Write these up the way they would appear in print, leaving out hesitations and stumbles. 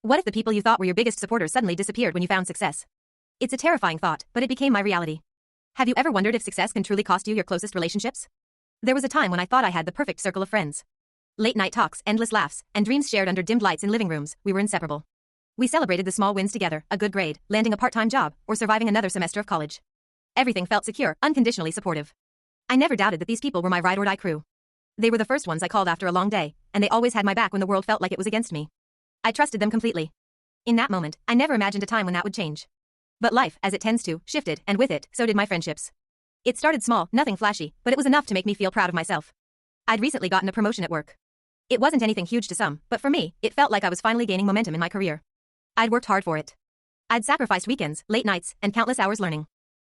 What if the people you thought were your biggest supporters suddenly disappeared when you found success? It's a terrifying thought, but it became my reality. Have you ever wondered if success can truly cost you your closest relationships? There was a time when I thought I had the perfect circle of friends. Late-night talks, endless laughs, and dreams shared under dimmed lights in living rooms, we were inseparable. We celebrated the small wins together, a good grade, landing a part-time job, or surviving another semester of college. Everything felt secure, unconditionally supportive. I never doubted that these people were my ride-or-die crew. They were the first ones I called after a long day, and they always had my back when the world felt like it was against me. I trusted them completely. In that moment, I never imagined a time when that would change. But life, as it tends to, shifted, and with it, so did my friendships. It started small, nothing flashy, but it was enough to make me feel proud of myself. I'd recently gotten a promotion at work. It wasn't anything huge to some, but for me, it felt like I was finally gaining momentum in my career. I'd worked hard for it. I'd sacrificed weekends, late nights, and countless hours learning.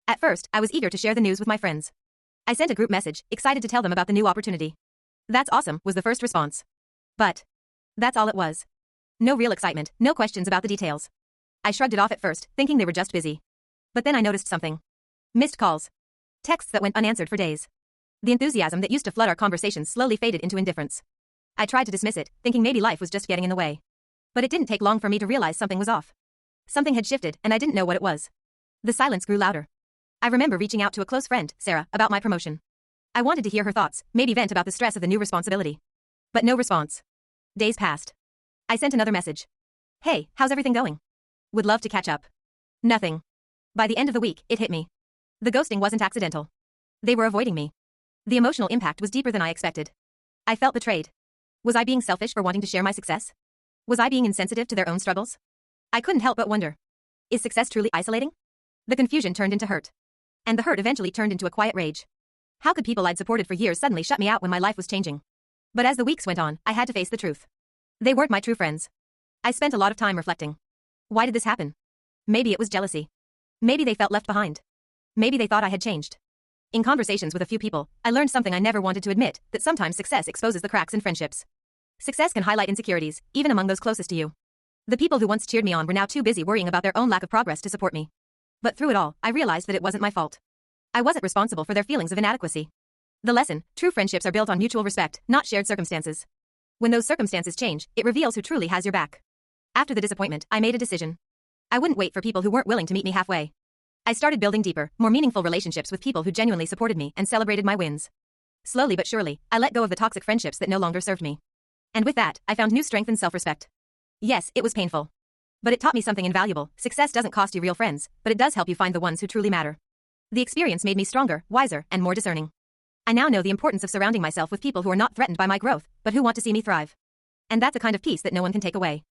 At first, I was eager to share the news with my friends. I sent a group message, excited to tell them about the new opportunity. "That's awesome," was the first response. But that's all it was. No real excitement, no questions about the details. I shrugged it off at first, thinking they were just busy. But then I noticed something. Missed calls. Texts that went unanswered for days. The enthusiasm that used to flood our conversations slowly faded into indifference. I tried to dismiss it, thinking maybe life was just getting in the way. But it didn't take long for me to realize something was off. Something had shifted, and I didn't know what it was. The silence grew louder. I remember reaching out to a close friend, Sarah, about my promotion. I wanted to hear her thoughts, maybe vent about the stress of the new responsibility. But no response. Days passed. I sent another message. "Hey, how's everything going? Would love to catch up." Nothing. By the end of the week, it hit me. The ghosting wasn't accidental. They were avoiding me. The emotional impact was deeper than I expected. I felt betrayed. Was I being selfish for wanting to share my success? Was I being insensitive to their own struggles? I couldn't help but wonder. Is success truly isolating? The confusion turned into hurt. And the hurt eventually turned into a quiet rage. How could people I'd supported for years suddenly shut me out when my life was changing? But as the weeks went on, I had to face the truth. They weren't my true friends. I spent a lot of time reflecting. Why did this happen? Maybe it was jealousy. Maybe they felt left behind. Maybe they thought I had changed. In conversations with a few people, I learned something I never wanted to admit, that sometimes success exposes the cracks in friendships. Success can highlight insecurities, even among those closest to you. The people who once cheered me on were now too busy worrying about their own lack of progress to support me. But through it all, I realized that it wasn't my fault. I wasn't responsible for their feelings of inadequacy. The lesson: true friendships are built on mutual respect, not shared circumstances. When those circumstances change, it reveals who truly has your back. After the disappointment, I made a decision. I wouldn't wait for people who weren't willing to meet me halfway. I started building deeper, more meaningful relationships with people who genuinely supported me and celebrated my wins. Slowly but surely, I let go of the toxic friendships that no longer served me. And with that, I found new strength and self-respect. Yes, it was painful. But it taught me something invaluable. Success doesn't cost you real friends, but it does help you find the ones who truly matter. The experience made me stronger, wiser, and more discerning. I now know the importance of surrounding myself with people who are not threatened by my growth, but who want to see me thrive. And that's a kind of peace that no one can take away.